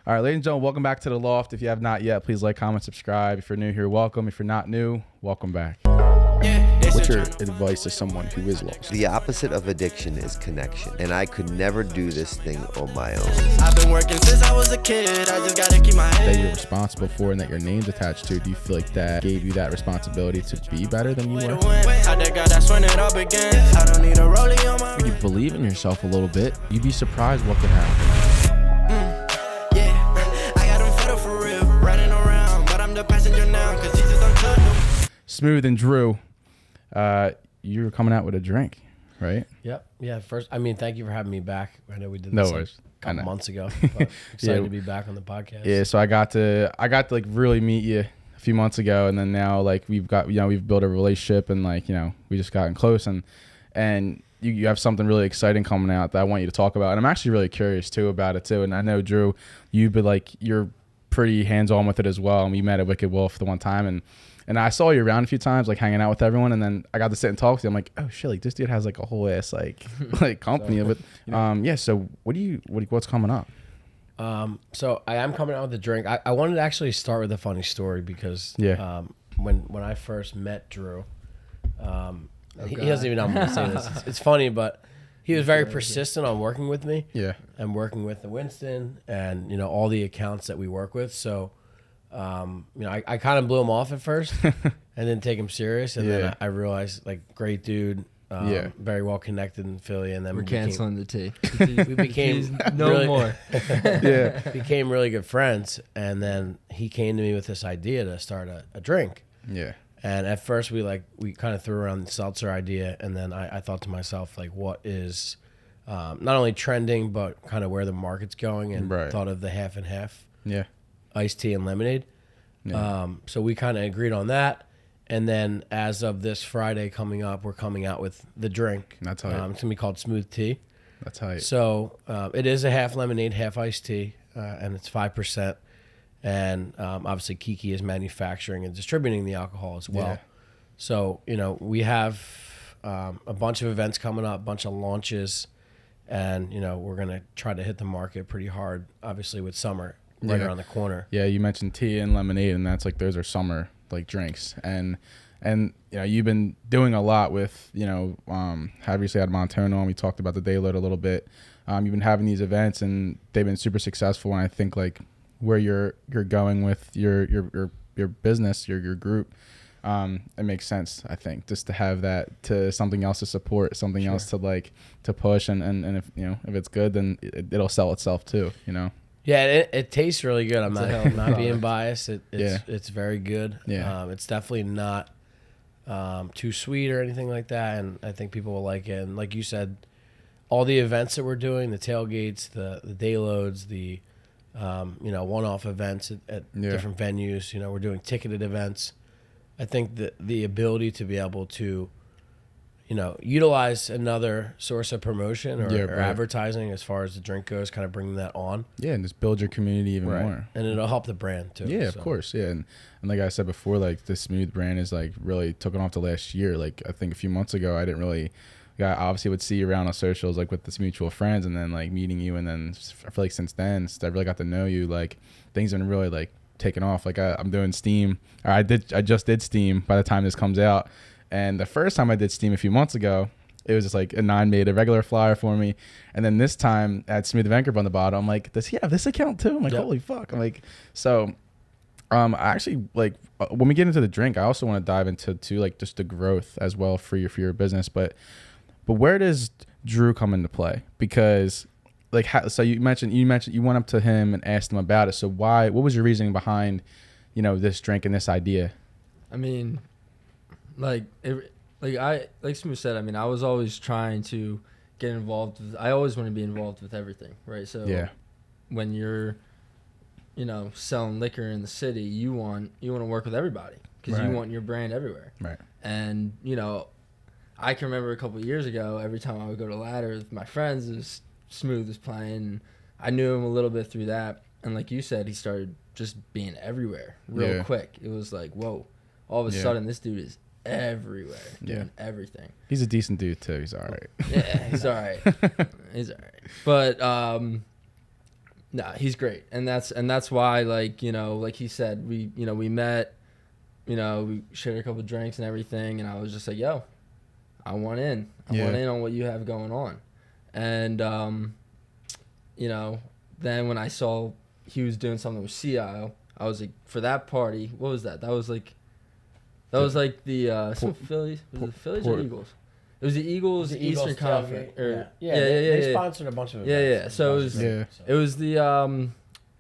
All right, ladies and gentlemen, welcome back to the Loft. If you have not yet, please like, comment, subscribe. If you're new here, welcome. If you're not new, welcome back. What's your advice to someone who is lost? The opposite of addiction is connection, and I could never do this thing on my own. I've been working since I was a kid. I just gotta keep my head. That you're responsible for and that your name's attached to, do you feel like that gave you that responsibility to be better than you were? If you believe in yourself a little bit, you'd be surprised what could happen. Smooth and Drew, you were coming out with a drink, right? Yep. Yeah. First, I mean, thank you for having me back. I know we did No this worries. a couple months ago. But excited to be back on the podcast. Yeah. So I got to like really meet you a few months ago, and then now like we've built a relationship, and like we just gotten close, and you have something really exciting coming out that I want you to talk about, and I'm actually really curious too about it too. And I know Drew, you're pretty hands-on with it as well, and we met at Wicked Wolf the one time, and I saw you around a few times, like hanging out with everyone, and then I got to sit and talk to you. I'm like, oh shit, like this dude has like a whole ass like company of it. Yeah. So what's coming up? So I am coming out with a drink. I wanted to actually start with a funny story because when I first met Drew, he doesn't even know I'm going to say this. It's funny, but he was very persistent on working with me. Yeah. And working with the Winston and all the accounts that we work with. So. I kind of blew him off at first and didn't take him serious. And then I realized, like, great dude, very well connected in Philly. And then we're canceling the tea. We became became really good friends. And then he came to me with this idea to start a drink. Yeah. And at first we kind of threw around the seltzer idea. And then I thought to myself, like, what is not only trending, but kind of where the market's going, and thought of the half and half. Yeah. Iced tea and lemonade. Yeah. So we kind of agreed on that. And then as of this Friday coming up, we're coming out with the drink. That's how it's going to be called Smooth Tea. That's how So it is a half lemonade, half iced tea, and it's 5%. And obviously Kiki is manufacturing and distributing the alcohol as well. Yeah. So, we have a bunch of events coming up, a bunch of launches, and, we're going to try to hit the market pretty hard, obviously with summer around the corner. Yeah, you mentioned tea and lemonade, and that's like those are summer like drinks, and you've been doing a lot with obviously had Montana on. We talked about the Dayload a little bit. You've been having these events, and they've been super successful. And I think like where you're going with your business, your group, it makes sense. I think just to have that to something else to support, something else to like to push, and if if it's good, then it'll sell itself too. Yeah, it tastes really good. I'm not being biased. It's very good. Yeah. It's definitely not too sweet or anything like that, and I think people will like it. And like you said, all the events that we're doing, the tailgates, the Dayloads, the one-off events at different venues. We're doing ticketed events. I think that the ability to be able to utilize another source of promotion or advertising as far as the drink goes, kind of bringing that on. Yeah, and just build your community even more. And it'll help the brand too. Yeah, of course. Yeah, and like I said before, like the Smooth brand is like really taken off the last year. Like I think a few months ago, I didn't really. I obviously would see you around on socials like with this mutual friends, and then like meeting you, and then I feel like since then, I really got to know you. Like things have been really like taken off. Like I'm doing Steam, or I just did Steam by the time this comes out. And the first time I did Steam a few months ago, it was just like a Nine made a regular flyer for me. And then this time at Smooth Venker on the bottom, I'm like, does he have this account too? I'm like, holy fuck. I'm like, so I actually like when we get into the drink, I also want to dive into like just the growth as well for your business. But where does Drew come into play? Because like, so you mentioned you went up to him and asked him about it. So what was your reasoning behind, this drink and this idea? I mean, like Smooth said, I mean, I was always trying to get involved I always want to be involved with everything, right? So when you're, selling liquor in the city, you want to work with everybody because you want your brand everywhere. Right. And, I can remember a couple of years ago, every time I would go to Ladder with my friends, it was Smooth was playing. I knew him a little bit through that. And like you said, he started just being everywhere real quick. It was like, whoa, all of a sudden this dude is everywhere, doing everything. He's a decent dude too. He's all right. Yeah, he's all right. He's all right. But Nah, he's great, and that's why, like, you know, like he said, we met, you know, we shared a couple of drinks and everything, and I was just like, yo, I want in on what you have going on, and you know, then when I saw he was doing something with Sea Isle, I was like, for that party, what was that? That was like the some Phillies, was it the Phillies or Eagles? It was the Eagles Eastern Conference. They sponsored a bunch of events. Yeah. So it was the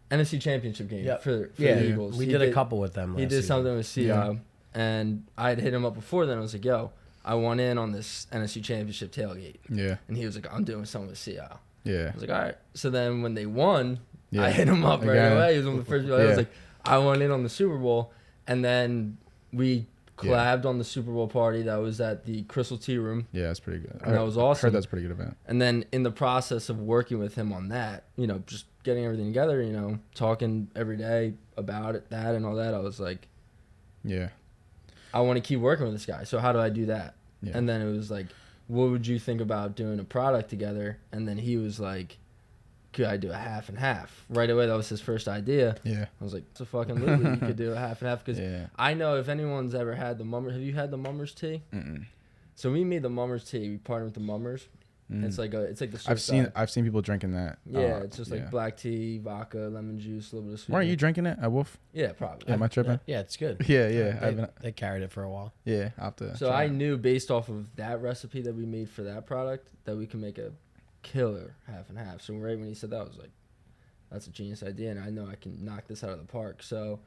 NFC Championship game for the Eagles. We did a couple with them. He did something with CI, and I had hit him up before then. I was like, yo, I want in on this NFC Championship tailgate. Yeah. And he was like, I'm doing something with CI. Yeah. I was like, all right. So then when they won, I hit him up right away. He was one of the first people. I was like, I want in on the Super Bowl. And then we collabed on the Super Bowl party that was at the Crystal Tea Room. Yeah, that's pretty good. And that was awesome. I heard that's a pretty good event. And then in the process of working with him on that, you know, just getting everything together, you know, talking every day about it, that and all that, I was like, yeah, I want to keep working with this guy. So how do I do that? Yeah. And then it was like, what would you think about doing a product together? And then he was like, could I do a half and half? Right away, that was his first idea. Yeah. I was like, it's a fucking movie. You could do a half and half. Because I know if anyone's ever had the Mummers, have you had the Mummers tea? Mm-mm. So we made the Mummers tea. We partnered with the Mummers. It's like the I've seen people drinking that. Yeah, it's just like black tea, vodka, lemon juice, a little bit of sweet. Weren't you drinking it at Wolf? Yeah, probably. Am I tripping? Yeah, it's good. Yeah. They carried it for a while. Yeah, I'll have to. So I knew based off of that recipe that we made for that product that we can make a killer half and half. So right when he said that, I was like, that's a genius idea, and I know I can knock this out of the park. So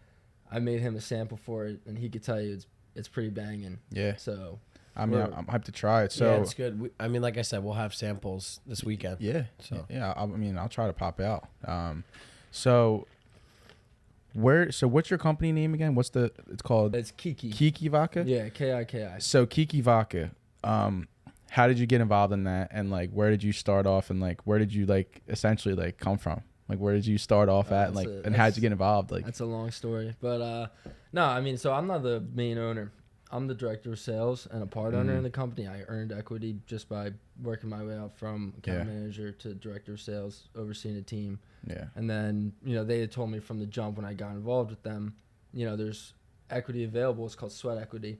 I made him a sample for it, and he could tell you it's pretty banging. Yeah. So I mean, I'm hyped to try it. So yeah, it's good. I mean, like I said, we'll have samples this weekend. Yeah. So yeah, I mean, I'll try to pop out. So what's your company name again? It's called? It's Kiki. Kiki Vodka? Yeah, Kiki. So Kiki Vodka. How did you get involved in that, and like where did you start off, and like where did you like essentially like come from? Like where did you start off at, and like and how did you get involved? Like that's a long story, but no, I mean, so I'm not the main owner. I'm the director of sales and a part owner in the company. I earned equity just by working my way up from account manager to director of sales, overseeing a team. Yeah. And then, you know, they had told me from the jump when I got involved with them, you know, there's equity available. It's called sweat equity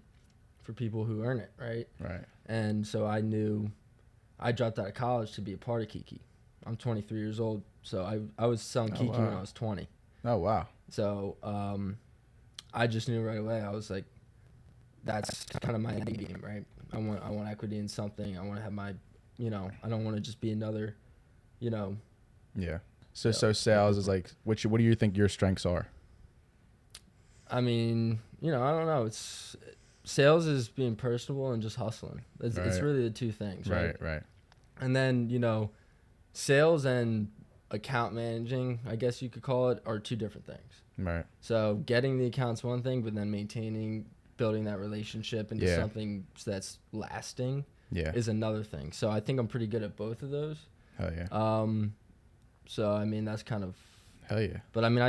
for people who earn it, right? Right. And so I knew I dropped out of college to be a part of Kiki. I'm 23 years old, so I was selling Kiki when I was 20. Oh, wow. So I just knew right away. I was like, that's kind of my end game, right? I want equity in something. I want to have my, you know, I don't want to just be another, you know. Yeah. So sales is like, what do you think your strengths are? I mean, you know, I don't know. Sales is being personable and just hustling. It's really the two things, right? Right. And then, you know, sales and account managing, I guess you could call it, are two different things. Right. So getting the account's one thing, but then building that relationship into something that's lasting is another thing. So I think I'm pretty good at both of those. Hell yeah. So I mean, that's kind of hell yeah. But I mean,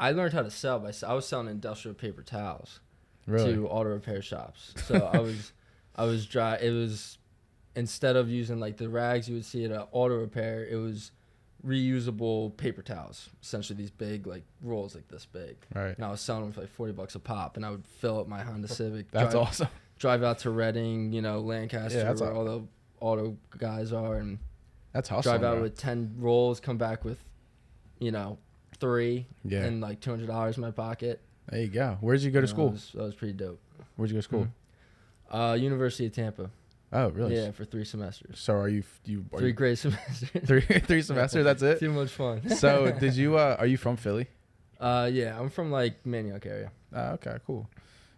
I learned how to sell I was selling industrial paper towels to auto repair shops. So I was dry. It was, instead of using like the rags you would see at an auto repair, it was reusable paper towels, essentially these big like rolls like this big. Right. And I was selling them for like $40 a pop, and I would fill up my Honda Civic. That's awesome. Drive out to Reading, Lancaster, where all the auto guys are, and that's awesome. Drive out with 10 rolls, come back with, 3 and like $200 in my pocket. There you go. Where'd you go to school? That was pretty dope. Where'd you go to school? University of Tampa. Oh, really? Yeah, for 3 semesters. So are you 3 great semesters. three semesters? That's it? Too much fun. So did you? Are you from Philly? Yeah, I'm from like Manioc area. Okay, cool.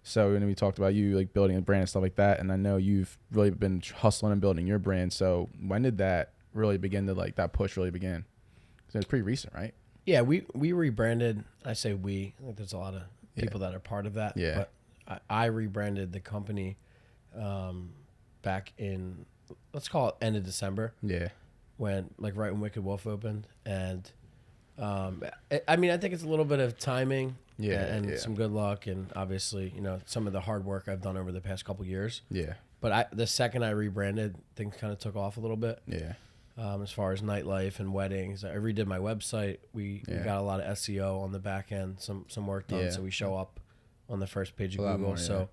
So we talked about you like building a brand and stuff like that, and I know you've really been hustling and building your brand. So when did that really begin to that push really begin? Because it's pretty recent, right? Yeah, we rebranded. I say we. I think there's a lot of people that are part of that. Yeah. But I rebranded the company back in, let's call it end of December. Yeah. Right when Wicked Wolf opened. And I mean, I think it's a little bit of timing and some good luck, and obviously, some of the hard work I've done over the past couple years. Yeah. But the second I rebranded, things kind of took off a little bit. Yeah. as far as nightlife and weddings. I redid my website. We got a lot of SEO on the back end, some work done, so we show up on the first page of Google. More, so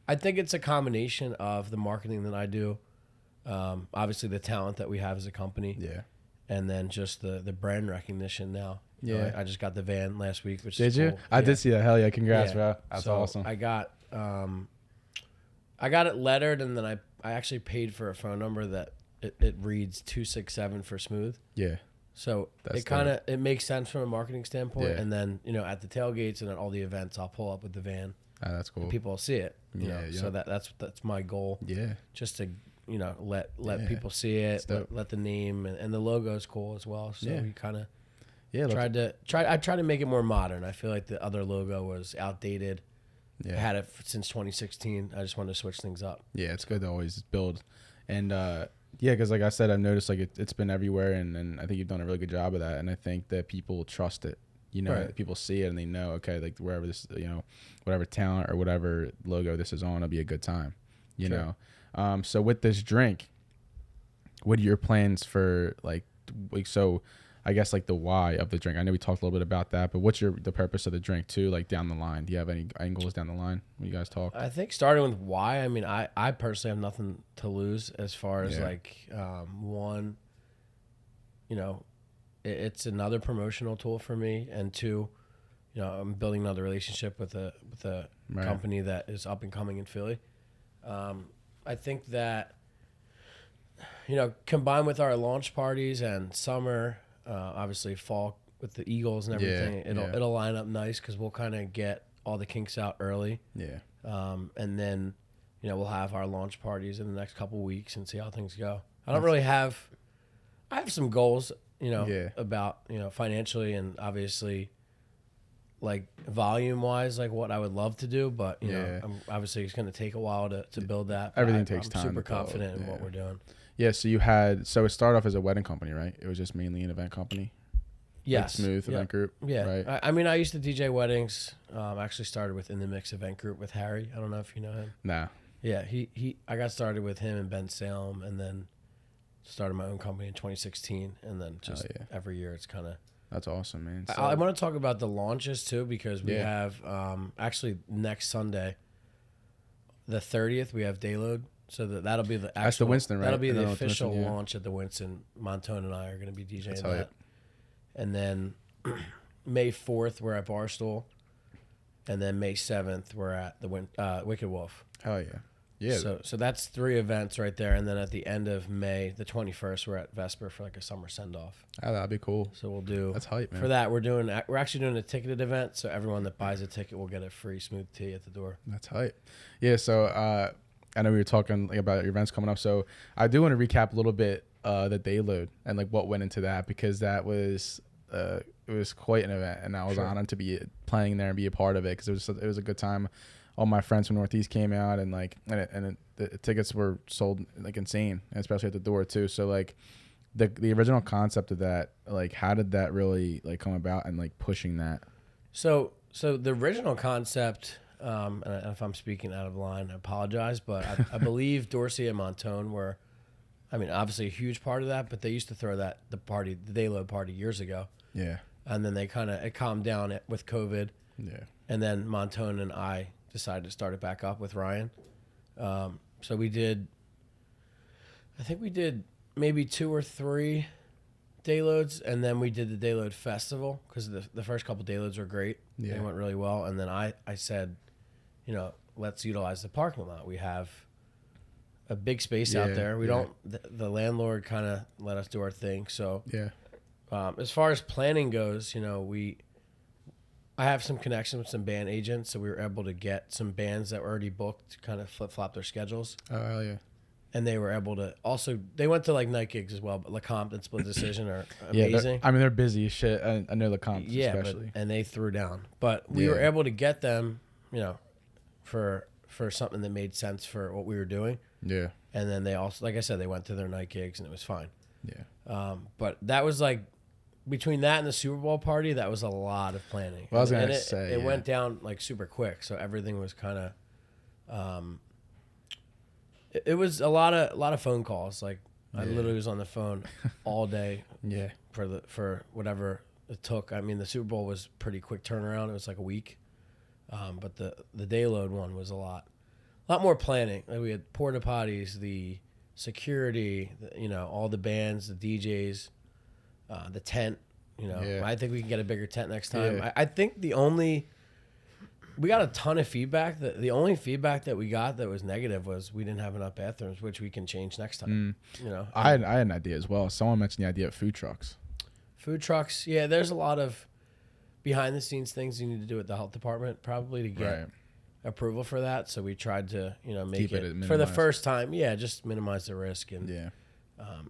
I think it's a combination of the marketing that I do, obviously the talent that we have as a company, and then just the brand recognition now. I just got the van last week, which is cool. I did see that. Hell yeah, congrats, bro. That's awesome. I got it lettered, and then I actually paid for a phone number that it reads 267 for Smooth. Yeah. So it makes sense from a marketing standpoint. And then, at the tailgates and at all the events, I'll pull up with the van. Oh, that's cool. And people will see it. So that's my goal. Yeah. Just to, let people see it, let the name and the logo is cool as well. So we kind of I tried to make it more modern. I feel like the other logo was outdated. I had it since 2016. I just wanted to switch things up. Yeah, it's good to always build. And because like I said, I've noticed like it's been everywhere, and I think you've done a really good job of that. And I think that people trust it. People see it and they know, okay, like wherever this, whatever talent or whatever logo this is on, it'll be a good time. You know. So with this drink, what are your plans for like so? I guess like the why of the drink. I know we talked a little bit about that, but what's the purpose of the drink too? Like down the line, do you have any angles down the line when you guys talk? I think starting with why. I mean, I personally have nothing to lose as far as one, it's another promotional tool for me, and two, I'm building another relationship with a company that is up and coming in Philly. I think that combined with our launch parties and summer. Obviously fall with the Eagles and everything, it'll line up nice because we'll kind of get all the kinks out early. Yeah. And then, we'll have our launch parties in the next couple weeks and see how things go. I have some goals, about, financially and obviously like volume wise, like what I would love to do, but obviously it's going to take a while to build that. Everything takes time. I'm super confident in what we're doing. Yeah, so it started off as a wedding company, right? It was just mainly an event company? Yes. Like Smooth Event Group? Yeah. Right? I used to DJ weddings. Actually started with In the Mix Event Group with Harry. I don't know if you know him. Nah. Yeah, I got started with him and Ben Salem, and then started my own company in 2016, and then just every year it's kind of... That's awesome, man. So, I want to talk about the launches, too, because we have, actually, next Sunday, the 30th, we have Dayload. So that'll be the actual... That's the Winston, right? That'll be the official launch at the Winston. Montone and I are going to be DJing that. And then May 4th, we're at Barstool. And then May 7th, we're at the Wicked Wolf. Hell yeah. Yeah. So that's 3 events right there. And then at the end of May, the 21st, we're at Vesper for like a summer send-off. Oh, that'd be cool. So we'll do... That's hype, man. For that, we're actually doing a ticketed event. So everyone that buys a ticket will get a free smooth tea at the door. That's hype. Yeah, so I know we were talking about your events coming up. So I do want to recap a little bit the Dayload and like what went into that, because that was... it was quite an event, and I was honored to be playing there and be a part of it, because it was a good time. All my friends from Northeast came out, and the tickets were sold like insane, especially at the door too. So like the original concept of that, like how did that really like come about, and like pushing that? So the original concept, and if I'm speaking out of line, I apologize, but I believe Dorsey and Montone were, obviously a huge part of that, but they used to throw the Dayload party years ago. Yeah. And then it calmed down with COVID. Yeah. And then Montone and I decided to start it back up with Ryan. So we did maybe 2 or 3 Dayloads, and then we did the Dayload Festival, because the first couple Dayloads were great. Yeah. They went really well. And then I said, let's utilize the parking lot. We have a big space out there. We don't, the landlord kind of let us do our thing. So yeah. As far as planning goes, I have some connections with some band agents, so we were able to get some bands that were already booked to kind of flip-flop their schedules. Oh, hell yeah. And they were able to also, they went to like night gigs as well, but LeCompte and Split Decision are amazing. They're busy as shit. I know LeCompte especially. And they threw down. But we were able to get them, for something that made sense for what we were doing. Yeah. And then they also, like I said, they went to their night gigs and it was fine. Yeah. But that was like, between that and the Super Bowl party, that was a lot of planning. Well, I was going to say, it went down like super quick, so everything was kind of, it was a lot of phone calls. Like I literally was on the phone all day. Yeah. For whatever it took. I mean, the Super Bowl was pretty quick turnaround. It was like a week. But the Dayload one was a lot more planning. Like we had porta potties, the security, all the bands, the DJs, the tent. I think we can get a bigger tent next time. Yeah. I think we got a ton of feedback. The only feedback that we got that was negative was we didn't have enough bathrooms, which we can change next time. I had an idea as well. Someone mentioned the idea of food trucks. Food trucks, yeah. There's a lot of behind the scenes things you need to do with the health department probably to get approval for that. So we tried to make it for the first time. Yeah, just minimize the risk and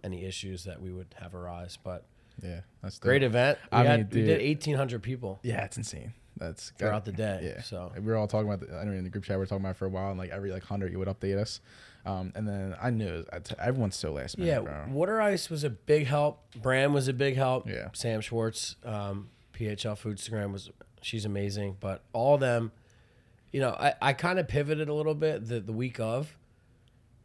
any issues that we would have arise. But yeah, that's great event. We did 1,800 people. Yeah, it's insane. That's throughout the day. Yeah. So we were all talking about. I know in the group chat we were talking about it for a while, and like every 100 you would update us, and then I knew everyone's so last minute. Yeah, bro. Water Ice was a big help. Bram was a big help. Yeah. Sam Schwartz, PHL Foodstagram she's amazing. But all of them, I kind of pivoted a little bit the week of.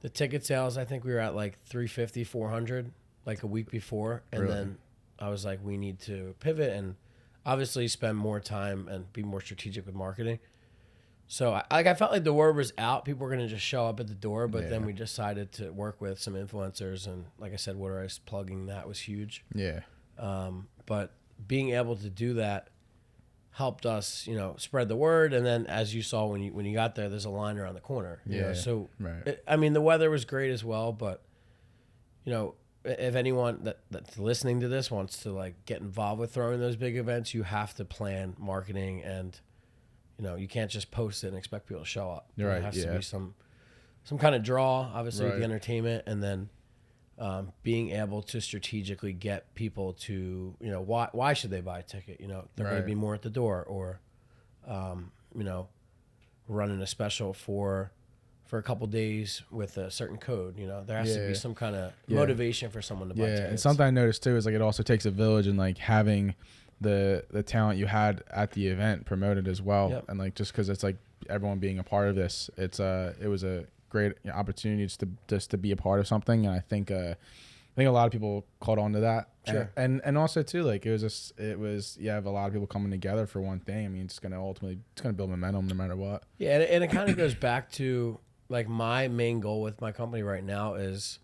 The ticket sales, I think we were at like 350, 400, like a week before, and then I was like, we need to pivot and obviously spend more time and be more strategic with marketing. So I felt like the word was out. People were going to just show up at the door, but then we decided to work with some influencers. And like I said, Water Ice plugging that was huge. Yeah. But being able to do that helped us, spread the word. And then as you saw when you got there, there's a line around the corner. So, the weather was great as well, but, if anyone that's listening to this wants to like get involved with throwing those big events, you have to plan marketing and, you can't just post it and expect people to show up. There has to be some kind of draw, obviously with the entertainment, and then being able to strategically get people to, why should they buy a ticket? They're going to be more at the door or, running a special for a couple days with a certain code. There has to be some kind of motivation for someone to buy tickets. And something I noticed too is like it also takes a village and like having the talent you had at the event promoted as well. And like just because it's like everyone being a part of this, it was a great opportunity just to be a part of something. And I think a lot of people caught on to that. Sure. And also too, like it was you have a lot of people coming together for one thing. I mean, it's gonna build momentum no matter what. Yeah, and it kind of goes back to like my main goal with my company right now is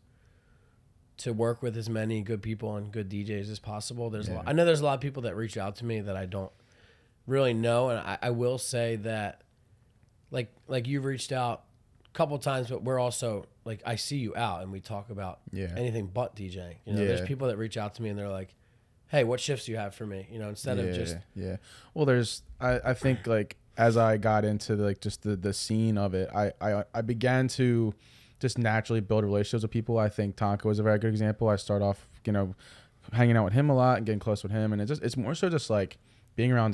to work with as many good people and good DJs as possible. I know there's a lot of people that reach out to me that I don't really know, and I will say that like you've reached out a couple of times, but we're also like I see you out and we talk about anything but DJing. There's people that reach out to me and they're like, "Hey, what shifts do you have for me?" Instead of just Well, I think like as I got into like just the scene of it, I began to just naturally build relationships with people. I think Tonka was a very good example. I start off, hanging out with him a lot and getting close with him, and it's more so just like being around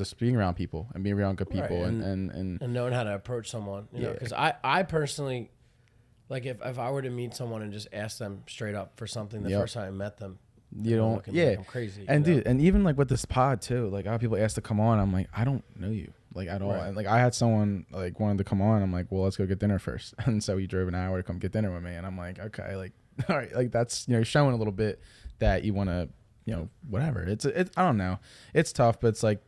people and being around good people and knowing how to approach someone. Because I personally, like if I were to meet someone and just ask them straight up for something the first time I met them, you don't like I'm crazy. And dude, and even like with this pod too, like I have people ask to come on, I'm like, I don't know you like at all. And like I had someone like wanted to come on, I'm like, well, let's go get dinner first. And so he drove an hour to come get dinner with me, and I'm like, okay, like all right, like that's showing a little bit that you want to whatever. It's I don't know, it's tough, but it's like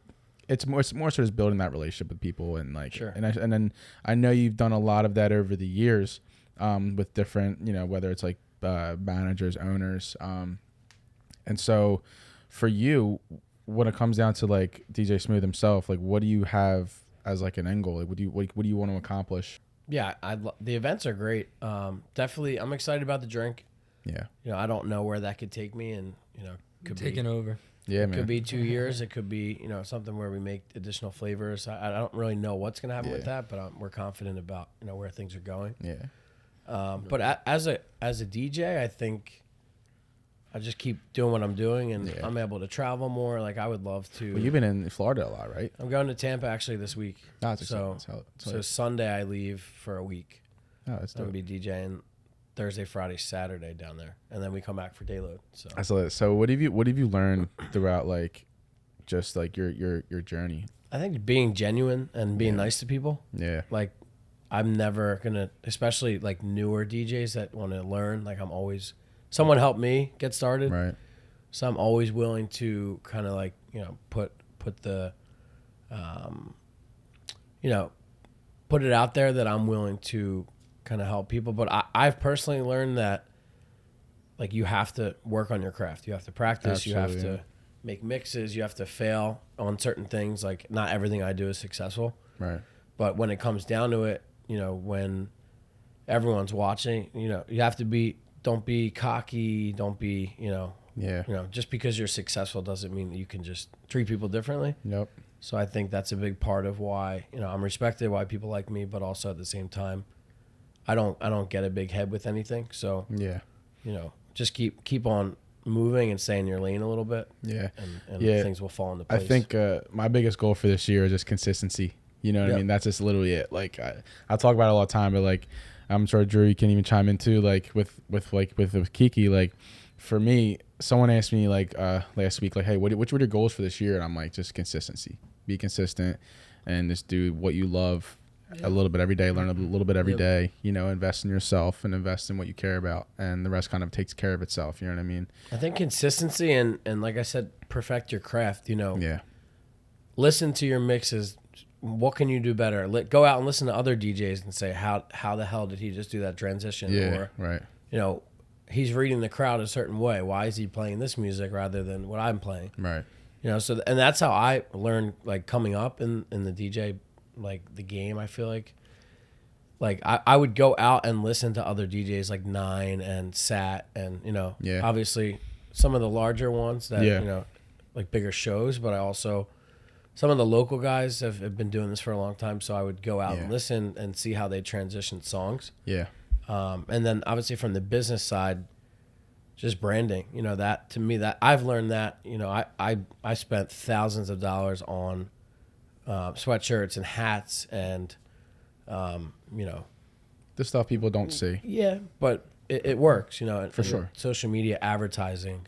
it's more so just building that relationship with people and like and then I know you've done a lot of that over the years with different whether it's like managers, owners, and so for you, when it comes down to like DJ Smooth himself, like what do you have as like an end goal? Like what do you want to accomplish? Yeah, the events are great. Definitely, I'm excited about the drink. Yeah. I don't know where that could take me, and could taking over. Yeah, it could be 2 years. It could be something where we make additional flavors. I don't really know what's gonna happen with that, but we're confident about where things are going. Yeah. But as a DJ, I think I just keep doing what I'm doing, and I'm able to travel more. Like I would love to. Well, you've been in Florida a lot, right? I'm going to Tampa actually this week. Oh, that's so Sunday I leave for a week. Oh, that's dope. I'm gonna be DJing Thursday, Friday, Saturday down there, and then we come back for Dayload. So what have you learned throughout like just like your journey? I think being genuine and being nice to people. Yeah. Like I'm never gonna, especially like newer DJs that want to learn. Like I'm always someone helped me get started. Right. So I'm always willing to kind of like, put the, put it out there that I'm willing to kind of help people. But I've personally learned that like you have to work on your craft. You have to practice. Absolutely, you have to make mixes. You have to fail on certain things. Like not everything I do is successful. Right. But when it comes down to it, when everyone's watching, you have to don't be cocky. Don't be, just because you're successful doesn't mean that you can just treat people differently. Yep. So I think that's a big part of why, I'm respected, why people like me, but also at the same time, I don't get a big head with anything. So, yeah, just keep on moving and stay in your lane a little bit. Yeah. And things will fall into place. I think my biggest goal for this year is just consistency. You know what I mean? That's just literally it. Like I talk about it all the time, but like I'm sure Drew, you can even chime in too. Like with Kiki, like for me, someone asked me like last week, like, hey, which were your goals for this year? And I'm like, just consistency. Be consistent and just do what you love a little bit every day, learn a little bit every day, invest in yourself and invest in what you care about, and the rest kind of takes care of itself. You know what I mean? I think consistency and like I said, perfect your craft, Yeah. Listen to your mixes. What can you do better? Go out and listen to other DJs and say, how the hell did he just do that transition? Yeah, or, right. He's reading the crowd a certain way. Why is he playing this music rather than what I'm playing? Right. And that's how I learned, like, coming up in the DJ, like, the game. I feel like I would go out and listen to other DJs like Nine and Sat and, obviously some of the larger ones that, like bigger shows, but I also, some of the local guys have been doing this for a long time. So I would go out and listen and see how they transition songs. Yeah. And then obviously from the business side, just branding, that to me, that I've learned that, I spent thousands of dollars on sweatshirts and hats and, the stuff people don't see. Yeah, but it works, For sure. Social media advertising,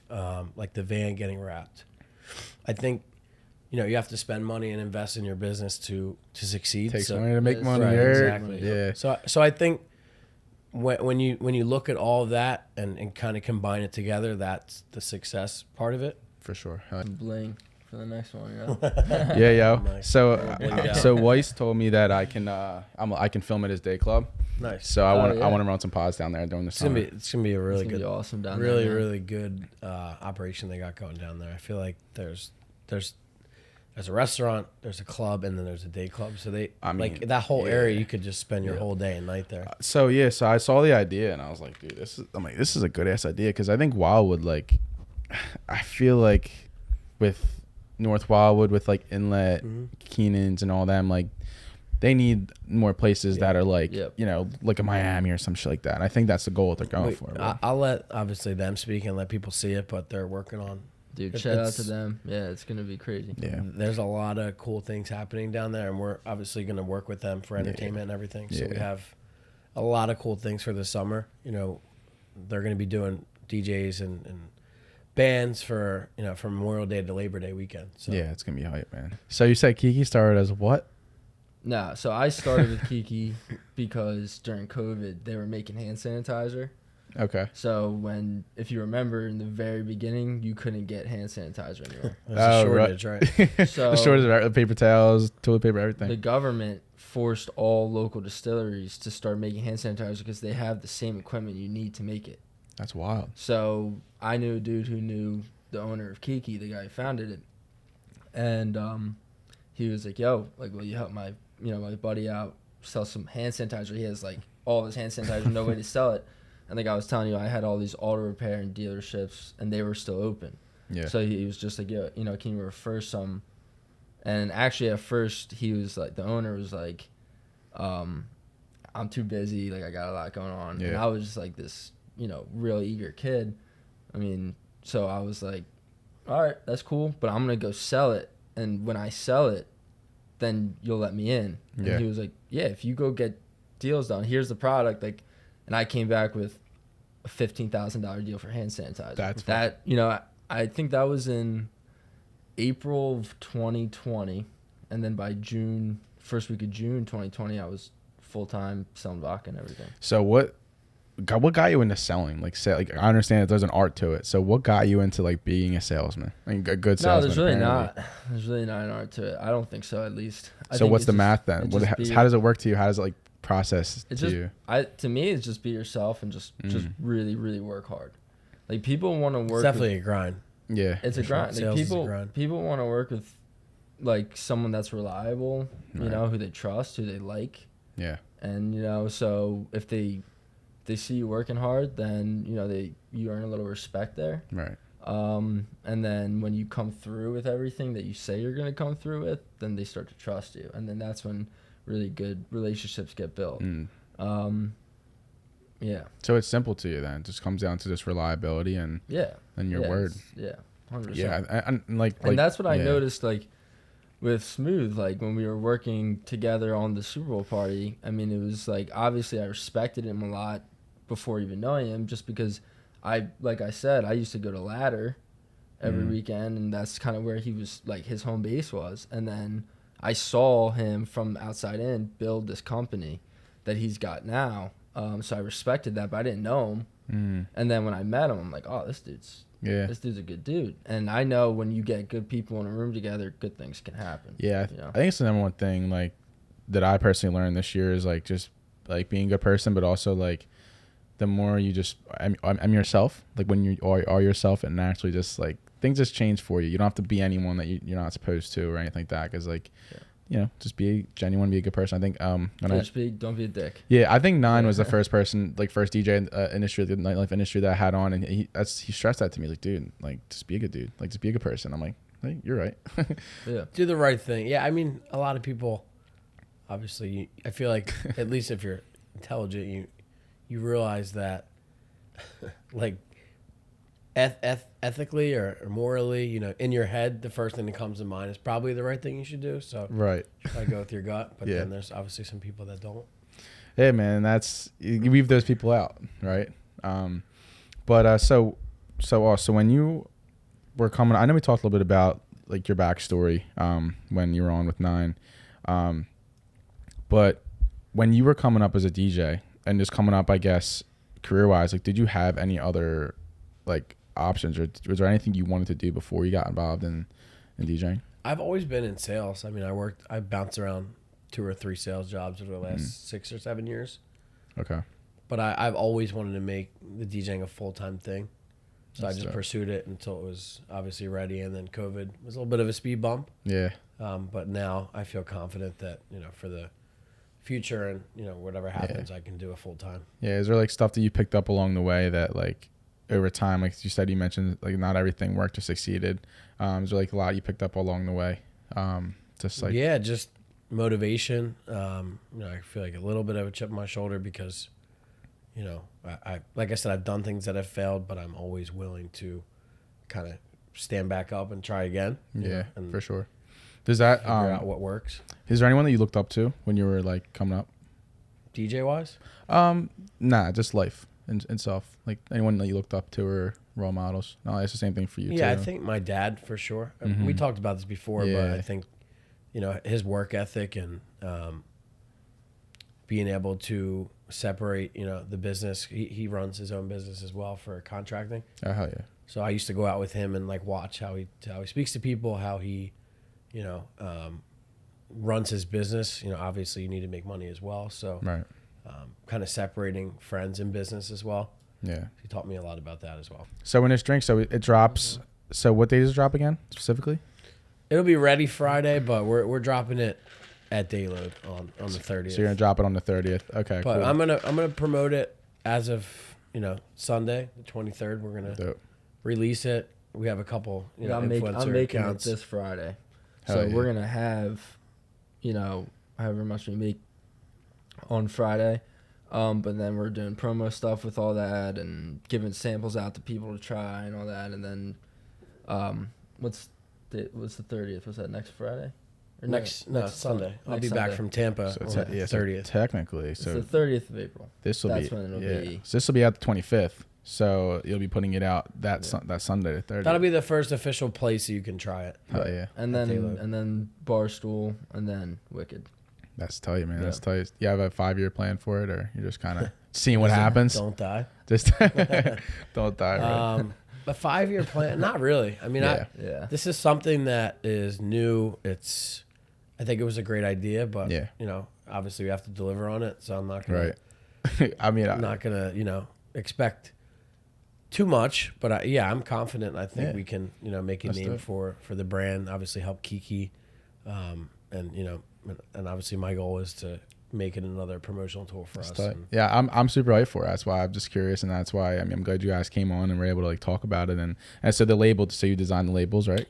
like the van getting wrapped. I think, you have to spend money and invest in your business to succeed. Takes money to make money. Right, exactly. Yeah. So I think when you look at all of that and kind of combine it together, that's the success part of it. For sure. Bling for the next one, Yeah, yo. Nice. So Weiss told me that I can film at his day club. Nice. So I want to run some pods down there during the summer. It's gonna be a really good, awesome down really there. really good operation they got going down there. I feel like there's a restaurant, there's a club, and then there's a day club. So like that whole area, you could just spend your whole day and night there. So I saw the idea and I was like, dude, this is a good ass idea, because I think Wildwood, like, I feel like with North Wildwood, with like Inlet, Keenan's, and all them, like, they need more places that are like, like a Miami or some shit like that. And I think that's the goal that they're going for. I'll let obviously them speak and let people see it, but they're working on. Dude, shout out to them. Yeah, it's gonna be crazy. Yeah, there's a lot of cool things happening down there, and we're obviously gonna work with them for entertainment and everything. So we have a lot of cool things for the summer. They're gonna be doing DJs and bands for from Memorial Day to Labor Day weekend. So. Yeah, it's gonna be hype, man. So you said Kiki started as what? Nah, so I started with Kiki because during COVID they were making hand sanitizer. Okay. So if you remember in the very beginning, you couldn't get hand sanitizer anymore. There's a shortage, right? So the shortage of paper towels, toilet paper, everything. The government forced all local distilleries to start making hand sanitizer because they have the same equipment you need to make it. That's wild. So I knew a dude who knew the owner of Kiki, the guy who founded it, and he was like, "Yo, like, will you help my buddy out sell some hand sanitizer? He has like all of his hand sanitizer, no way to sell it." And like I was telling you, I had all these auto repair and dealerships, and they were still open. Yeah. So he was just like, "Yo, can you refer some?" And actually, at first, he was like, the owner was like, "I'm too busy. Like, I got a lot going on." Yeah. And I was just like this, real eager kid. I mean, so I was like, "All right, that's cool, but I'm gonna go sell it. And when I sell it, then you'll let me in." And he was like, "Yeah, if you go get deals done, here's the product." Like. And I came back with a $15,000 deal for hand sanitizer. I think that was in April of 2020, and then by first week of June 2020, I was full time selling vodka and everything. So what what got you into selling? Like I understand that there's an art to it. So what got you into like being a salesman? I mean, a good salesman. No, there's really not an art to it. I don't think so, at least. So what's the math then? How does it work to you? How does it like process to you? To me, it's just be yourself and just really, really work hard. Like people want to work. It's definitely a grind. Yeah, it's a grind. Like people want to work with like someone that's reliable, you know, who they trust, who they like. Yeah. And you know, so if they see you working hard, then you know you earn a little respect there. Right. And then when you come through with everything that you say you're gonna come through with, then they start to trust you, and then that's when really good relationships get built. Yeah. So it's simple to you then. It just comes down to just reliability and your word. Yeah. 100%. Yeah. And that's what I noticed like with Smooth, like when we were working together on the Super Bowl party. I mean, it was like obviously I respected him a lot before even knowing him, just because like I said, I used to go to Ladder every weekend, and that's kind of where he was, like his home base was. And then I saw him from outside in build this company that he's got now. So I respected that, but I didn't know him. And then when I met him, I'm like, oh, this dude's a good dude. And I know when you get good people in a room together, good things can happen. Yeah, you know? I think it's the number one thing like that I personally learned this year is like just like being a good person, but also like the more you just I'm yourself. Like when you are yourself, and naturally just like things just change for you. You don't have to be anyone that you're not supposed to or anything like that. Because like you know, just be genuine, be a good person. I think don't be a dick. Yeah, I think Nine was the first person, like first DJ industry, the nightlife industry that I had on, and he stressed that to me, like, dude, like just be a good dude, like just be a good person. I'm like, hey, you're right. Yeah, do the right thing. Yeah, I mean, a lot of people, obviously, I feel like at least if you're intelligent, you realize that, like, ethically or morally, you know, in your head, the first thing that comes to mind is probably the right thing you should do. So right, I go with your gut, but then there's obviously some people that don't. Hey man, you weave those people out, right? So when you were coming, I know we talked a little bit about like your backstory when you were on with Nine, but when you were coming up as a DJ and just coming up, I guess career wise, like did you have any other like options, or was there anything you wanted to do before you got involved in DJing? I've always been in sales. I mean, I bounced around 2 or 3 sales jobs over the last 6 or 7 years. Okay. But I've always wanted to make the DJing a full-time thing. So I just pursued it until it was obviously ready, and then COVID was a little bit of a speed bump. Yeah. But now I feel confident that, you know, for the future and, you know, whatever happens, I can do a full-time. Yeah. Is there like stuff that you picked up along the way that like over time, like you said, you mentioned like not everything worked or succeeded. Is there like a lot you picked up along the way? Just motivation. You know, I feel like a little bit of a chip on my shoulder because, you know, I like I said, I've done things that have failed, but I'm always willing to kind of stand back up and try again. Yeah, for sure. Does that figure out what works? Is there anyone that you looked up to when you were like coming up? DJ wise? Nah, just life. And stuff, like anyone that you looked up to or role models. No, it's the same thing for you too. Yeah, I think my dad for sure. We talked about this before, but I think, you know, his work ethic and being able to separate, you know, the business. He runs his own business as well for contracting. Oh hell yeah! So I used to go out with him and like watch how he speaks to people, how he, you know, runs his business. You know, obviously you need to make money as well. So right. Kind of separating friends and business as well. Yeah. He taught me a lot about that as well. So when it's drink, so it drops. So what day does it drop again specifically? It'll be ready Friday, but we're dropping it at Dayload on the 30th. So you're gonna drop it on the 30th. Okay. But cool. I'm gonna promote it as of, you know, Sunday, the 23rd. We're gonna release it. We have a couple, you know, influencer I'm making accounts. it this Friday. Hell so we're gonna have, you know, however much we make on Friday, but then we're doing promo stuff with all that and giving samples out to people to try and all that, and then what's the 30th? Was that next Friday or next Sunday? I'll be Sunday. back from Tampa. So on the 30th. Technically, so it's the 30th of April. This will That's when it'll be. So this will be out the 25th. So you'll be putting it out that Sunday the 30th. That'll be the first official place you can try it. Oh yeah. And then Barstool, and then Wicked. That's tell you, man. That's tell you. You have a 5-year plan for it, or you're just kind of seeing what happens. Don't die. Just don't die. Right? A 5-year plan? Not really. I mean, this is something that is new. I think it was a great idea, but you know, obviously we have to deliver on it. So I'm not gonna. Right. I mean, I'm not gonna, you know, expect too much, but I'm confident. I think we can, you know, make a name for the brand. Obviously, help Kiki, and you know, and obviously my goal is to make it another promotional tool for us. Yeah, I'm super hyped for it. That's why I'm just curious, and that's why I'm glad you guys came on and were able to like talk about it. And so the label, so you designed the labels, right?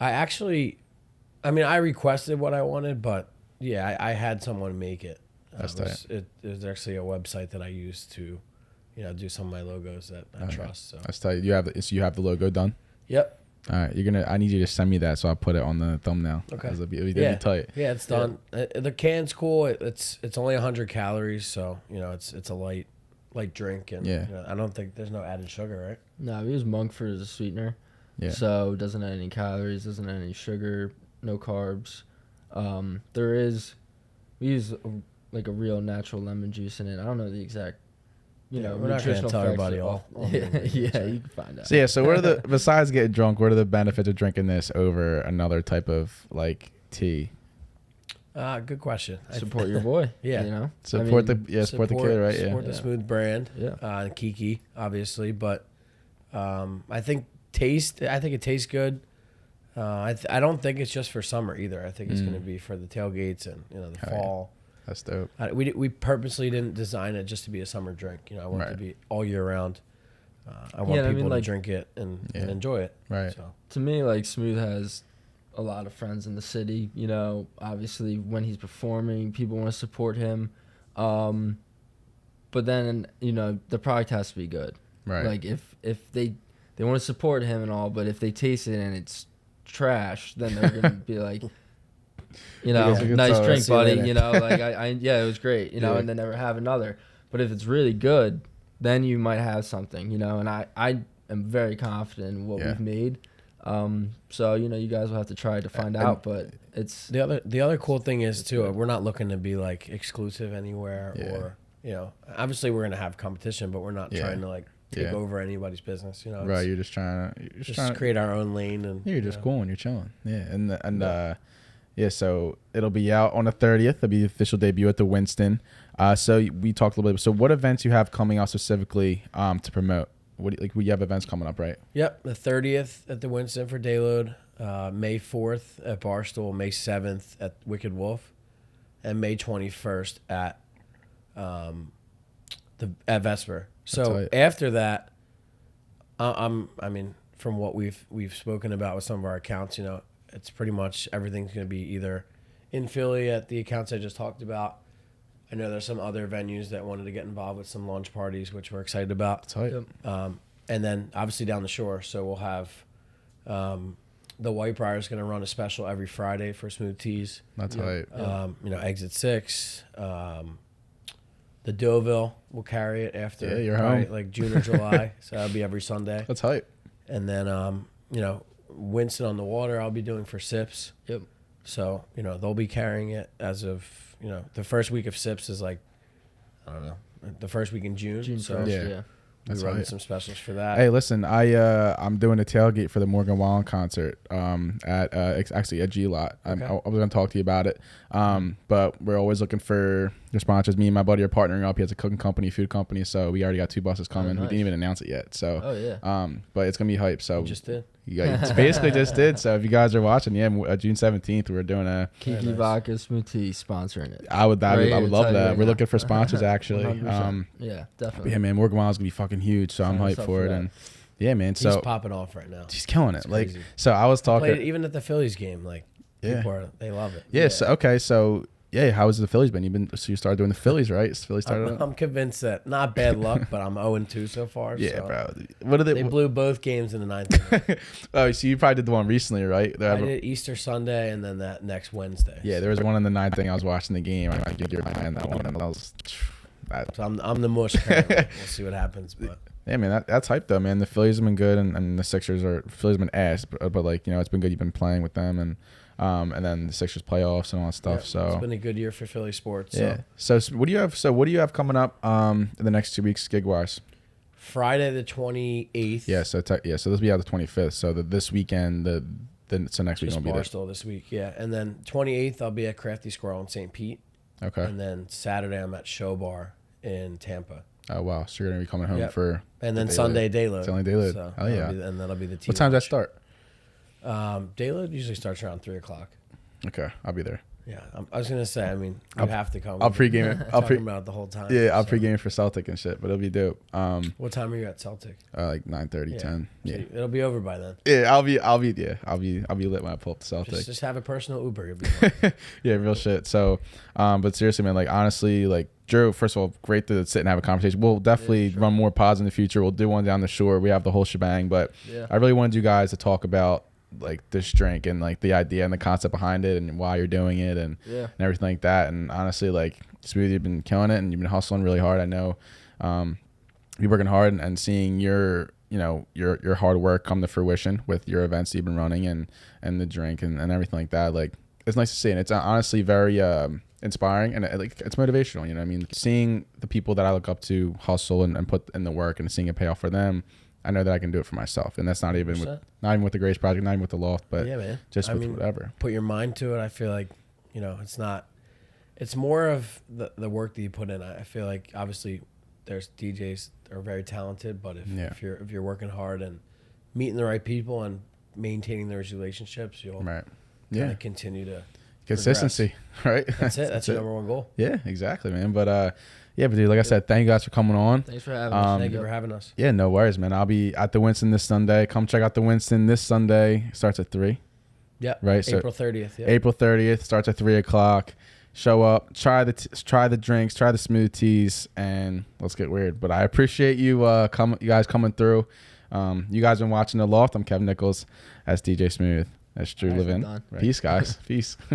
I requested what I wanted, but I had someone make it. There's actually a website that I used to, you know, do some of my logos that I trust. So that's tight. You have the logo done? Yep. All right, I need you to send me that so I'll put it on the thumbnail. Okay. It'll be tight. Yeah, it's done. The can's cool. It's only 100 calories, so you know it's a light drink, and you know, I don't think there's no added sugar, right? No, we use monk fruit as a sweetener. Yeah. So it doesn't add any calories, doesn't add any sugar, no carbs. We use like a real natural lemon juice in it. I don't know the exact. You know, we're not going to tell everybody all. You can find out. So what are besides getting drunk, what are the benefits of drinking this over another type of like tea? Good question. Support your boy. Yeah. You know? Support the kid, right? Support the Smooth brand. Yeah. And Kiki, obviously. But I think it tastes good. I don't think it's just for summer either. I think it's going to be for the tailgates and, you know, the fall. Yeah. That's dope. We purposely didn't design it just to be a summer drink. You know, I want it to be all year round. I want people to drink it and enjoy it. Right. So. To me, like, Smooth has a lot of friends in the city. You know, obviously when he's performing, people want to support him. But then, you know, the product has to be good. Right. Like if they want to support him and all, but if they taste it and it's trash, then they're gonna be like, you know, nice drink, buddy. You know, like it was great. You know, and then never have another. But if it's really good, then you might have something. You know, and I am very confident in what we've made. So you know, you guys will have to try to find out. But it's the other cool thing is too. We're not looking to be like exclusive anywhere, or you know, obviously we're gonna have competition, but we're not trying to like take over anybody's business. You know, right? You're just trying to create our own lane, and you're just cool and you're chilling. Yeah, and so it'll be out on the 30th. It'll be the official debut at the Winston. So we talked a little bit. So what events you have coming out specifically to promote? You have events coming up, right? Yep, the 30th at the Winston for Dayload, May 4th at Barstool, May 7th at Wicked Wolf, and May 21st at Vesper. So after that, I mean, from what we've spoken about with some of our accounts, you know, it's pretty much everything's going to be either in Philly at the accounts I just talked about. I know there's some other venues that wanted to get involved with some launch parties, which we're excited about. And then obviously down the shore. So we'll have the Whitebriar is going to run a special every Friday for Smooth Teas. That's right. You know, Exit 6. The Deauville will carry it after you're home. Like June or July. So that'll be every Sunday. That's hype. And then, you know, Winston on the Water I'll be doing for Sips. Yep. So, you know, they'll be carrying it as of, you know, the first week of Sips is like, I don't know, the first week in June. June so 1st, yeah. We're running some specials for that. Hey, listen, I'm doing a tailgate for the Morgan Wallen concert at G-Lot. Okay. I was going to talk to you about it. But we're always looking for your sponsors. Me and my buddy are partnering up. He has a cooking company, food company, so we already got 2 buses coming. Nice. We didn't even announce it yet. So, but it's going to be hype. So You just did. It's basically just did. So if you guys are watching, June 17th, we're doing a Kiki Vodka Smooth Tea sponsoring it. I would love that. We're looking for sponsors actually. Yeah, definitely. Yeah, man, Morgan Wallen's gonna be fucking huge, so I'm hyped for it. And yeah, man, so he's popping off right now. He's killing it. Like, so I was talking even at the Phillies game, like people they love it. Yeah. So how has the Phillies been? You started doing the Phillies, right? Phillies started. I'm convinced that not bad luck, but I'm 0-2 so far. Yeah, so. bro. What are they blew both games in the 9th. Oh, so you probably did the one recently, right? I did Easter Sunday and then that next Wednesday. Yeah, there was one in the 9th thing. I was watching the game. I think you're playing that one. And so I'm the mush. We'll see what happens, but. Yeah, man, that's hype though, man. The Phillies have been good, and the Phillies have been ass, but like, you know, it's been good. You've been playing with them, and and then the Sixers playoffs and all that stuff. So it's been a good year for Philly sports. Yeah. So what do you have? So what do you have coming up in the next 2 weeks, gig wise? Friday the 28th. Yeah. So this will be out the 25th. So this weekend, so next week Just won't be there. Barstool this week. Yeah, and then 28th I'll be at Crafty Squirrel in St. Pete. Okay. And then Saturday I'm at Show Bar in Tampa. Oh wow! So you're gonna be coming home for. And then Sunday Dayload. Sunday Dayload. So Oh yeah. And that'll be the team. What time does that start? Dayload usually starts around 3:00. Okay, I'll be there. Yeah, I was gonna say. I mean, you have to come. I'll pregame it. I'll talking about it the whole time. Yeah, I'll pregame for Celtic and shit, but it'll be dope. What time are you at Celtic? Like 9:30, 10. Yeah, it'll be over by then. Yeah, I'll be lit when I pull up to Celtic. Just have a personal Uber. You'll be fine. Yeah, real shit. So, but seriously, man, like honestly, like Drew, first of all, great to sit and have a conversation. We'll definitely run more pods in the future. We'll do one down the shore. We have the whole shebang, but I really wanted you guys to talk about like this drink and like the idea and the concept behind it and why you're doing it and everything like that. And honestly, like Smooth, you've been killing it and you've been hustling really hard. I know you're working hard and seeing your hard work come to fruition with your events that you've been running and the drink and everything like that. Like it's nice to see, and it's honestly very inspiring and it's motivational. You know what I mean? Seeing the people that I look up to hustle and put in the work and seeing it pay off for them, I know that I can do it for myself. And that's not even with the Grace Project, not even with the Loft, but just with whatever. Put your mind to it. I feel like, it's more of the work that you put in. I feel like obviously there's DJs that are very talented, but if you're working hard and meeting the right people and maintaining those relationships, you'll continue to consistency, progress. Right? That's it. That's your number one goal. Yeah, exactly, man. But but dude, like I said, thank you guys for coming on. Thanks for having us. Thank you for having us. Yeah, no worries, man. I'll be at the Winston this Sunday. Come check out the Winston this Sunday. Starts at 3. Yeah. Right. April 30th. Yeah. April 30th starts at 3:00. Show up, try the drinks, try the smooth teas, and let's get weird. But I appreciate you you guys coming through. You guys been watching The Loft. I'm Kev Nichols. That's DJ Smooth. That's Drew Levin. Peace, guys. Peace.